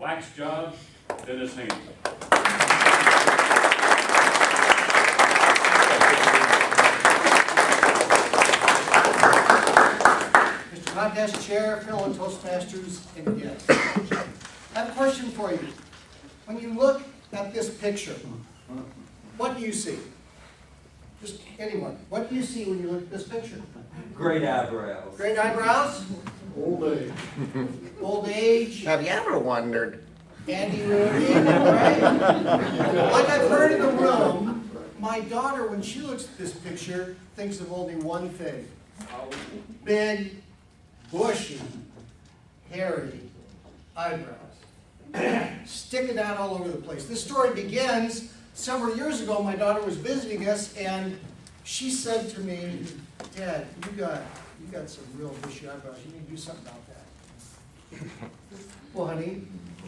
Waxjob, Dennis Haney. Mr. Contest Chair, fellow Toastmasters, and guests. I have a question for you. When you look at this picture, what do you see? Just anyone. What do you see when you look at this picture? Great eyebrows. Great eyebrows? Old age. Old age? Have you ever wondered? Andy Rooney, right? Like I've heard in the room, my daughter, when she looks at this picture, thinks of only one thing. Big, bushy, hairy eyebrows. Sticking out all over the place. This story begins several years ago. My daughter was visiting us, and she said to me, "Dad, you got some real bushy eyebrows. You need to do something about that." Well, honey,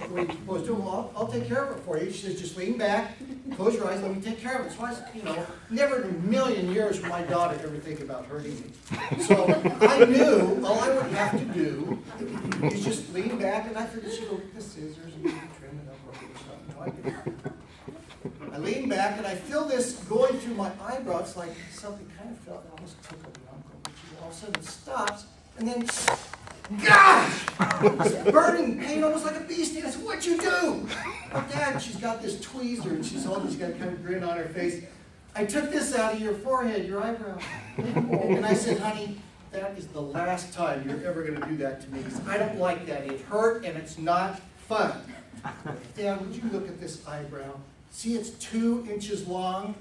what are you supposed to do? Well, I'll take care of it for you. She says, just lean back, close your eyes, let me take care of it. So I said, never in a million years would my daughter ever think about hurting me. So I knew all I would have to do is just lean back, and I figured she'd go get the scissors and trim it up or something. No, I lean back, and I feel this going through my eyebrows like something kind of felt, I almost took a uncle. All of a sudden it stops, and then, gosh! This burning pain, almost like a bee sting. I said, "What'd you do?" "Oh, Dad," she's got this tweezer, and she's got kind of grin on her face. "I took this out of your forehead, your eyebrow." And I said, "Honey, that is the last time you're ever going to do that to me, because I don't like that. It hurt, and it's not fun." "Dad, would you look at this eyebrow? See, it's 2 inches long.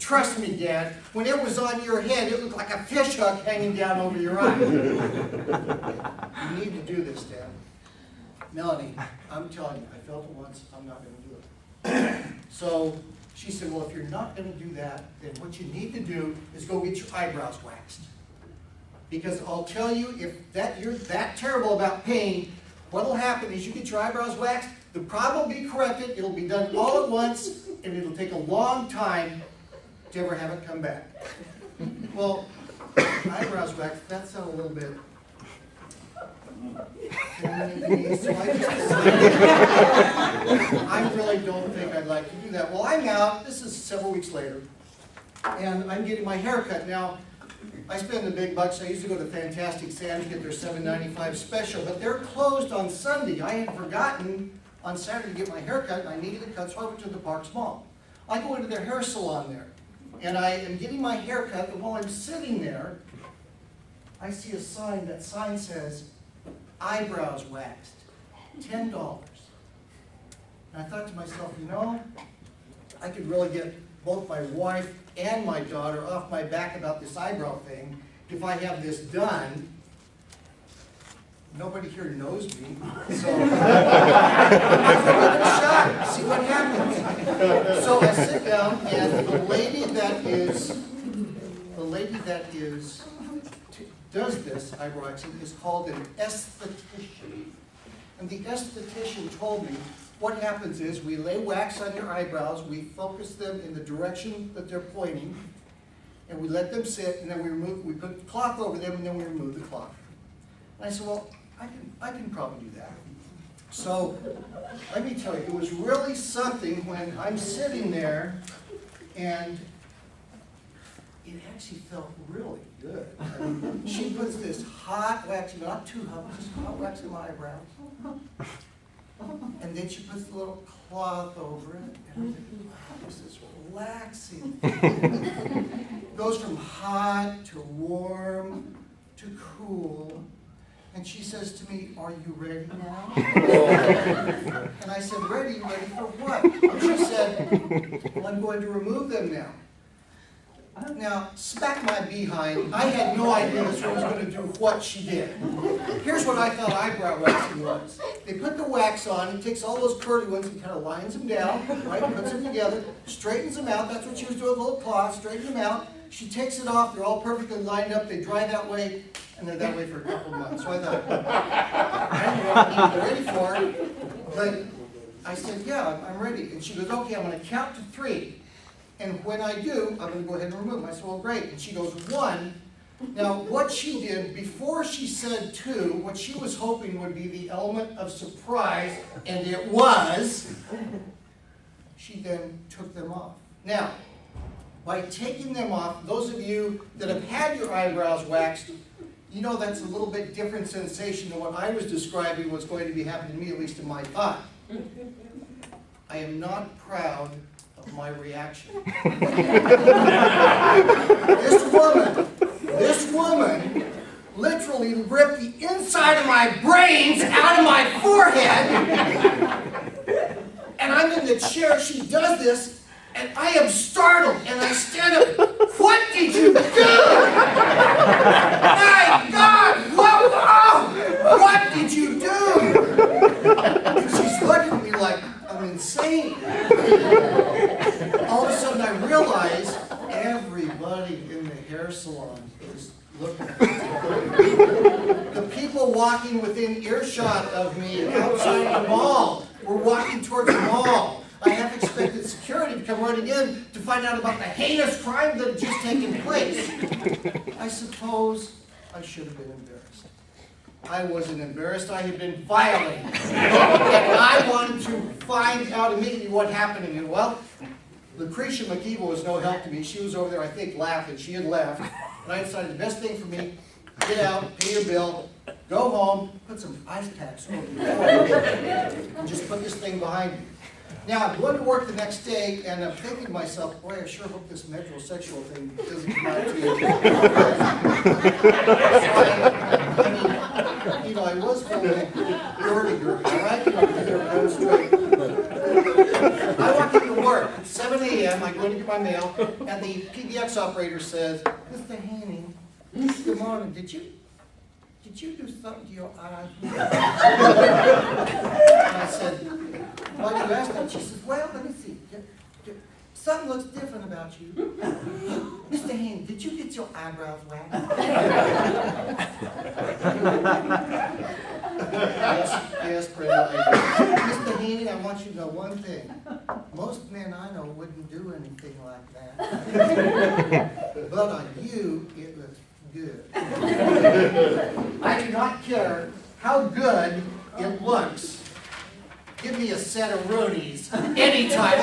Trust me, Dad, when it was on your head, it looked like a fish hook hanging down over your eye." "You need to do this, Dad." "Melanie, I'm telling you, I felt it once, I'm not going to do it." So she said, "Well, if you're not going to do that, then what you need to do is go get your eyebrows waxed. Because I'll tell you, if you're that terrible about pain, what will happen is you get your eyebrows waxed, the problem will be corrected, it'll be done all at once, and it'll take a long time to ever have it come back." Well, eyebrows waxed, that sounds a little bit feminine, so I just decided I really don't think I'd like to do that. Well, I'm out, this is several weeks later, and I'm getting my hair cut. Now, I spend the big bucks. I used to go to Fantastic Sam's, get their $7.95 special, but they're closed on Sunday. I had forgotten on Saturday to get my hair cut, and I needed a cut, so I went to the Parks Mall. I go into their hair salon there, and I am getting my hair cut, and while I'm sitting there, I see a sign. That sign says, "Eyebrows waxed, $10. And I thought to myself, I could really get both my wife and my daughter off my back about this eyebrow thing if I have this done. Nobody here knows me, so I'm give it a shot, see what happens." So I sit down, and the lady that does this eyebrow waxing is called an esthetician. And the esthetician told me what happens is we lay wax on your eyebrows, we focus them in the direction that they're pointing, and we let them sit, and then we put the cloth over them, and then we remove the cloth. And I said, "Well, I can probably do that." So let me tell you, it was really something when I'm sitting there, and it actually felt really good. I mean, she puts this hot wax, not too hot, just hot wax in my eyebrows. And then she puts the little cloth over it, and I'm thinking, wow, this is relaxing. It goes from hot to warm to cool. And she says to me, "Are you ready now?" And I said, "Ready? Ready for what?" And she said, "Well, I'm going to remove them now." Now, smack my behind, I had no idea this one was going to do what she did. Here's what I thought eyebrow waxing was. They put the wax on, he takes all those curly ones, he kind of lines them down, right, puts them together, straightens them out. That's what she was doing with a little cloth, straightening them out. She takes it off, they're all perfectly lined up, they dry that way, and they're that way for a couple of months. So I thought, I don't know what I need to be ready for it. But I said, "Yeah, I'm ready." And she goes, "Okay, I'm going to count to 3. And when I do, I'm going to go ahead and remove them." I said, "Well, great." And she goes, 1, Now, what she did, before she said to, what she was hoping would be the element of surprise, and it was, she then took them off. Now, by taking them off, those of you that have had your eyebrows waxed, you know that's a little bit different sensation than what I was describing was going to be happening to me, at least in my thought. I am not proud of my reaction. This woman literally ripped the inside of my brains out of my forehead, and I'm in the chair, she does this, and I am startled, and I stand up. What did you do? My God! What did you do? And she's looking at me like I'm insane. All of a sudden I realize everybody in the hair salon is looking at me. The people walking within earshot of me outside the mall were walking towards the mall. I half expected security to come running in to find out about the heinous crime that had just taken place. I suppose I should have been embarrassed. I wasn't embarrassed, I had been violated. And I wanted to find out immediately what happened. And well, Lucretia McKeever was no help to me. She was over there, I think, laughing. She had left. And I decided the best thing for me, get out, pay your bill, go home, put some ice packs over your forehead, and just put this thing behind me. Now, I'm going to work the next day, and I'm thinking to myself, boy, I sure hope this metrosexual thing doesn't come out too late. I was feeling girly, all right? I walk into work at 7 a.m., I go to get my mail, and the PBX operator says, Mr. Haney, good morning, did you do something to your eyes? And I said, why do you ask that? She says, well, let me see. Something looks different about you. Mr. Haney, did you get your eyebrows waxed? Yes, Brenda, I did. Mr. Haney, I want you to know one thing. Most men I know wouldn't do anything like that. But on you, it looks good. I do not care how good it looks. Give me a set of Roonies anytime.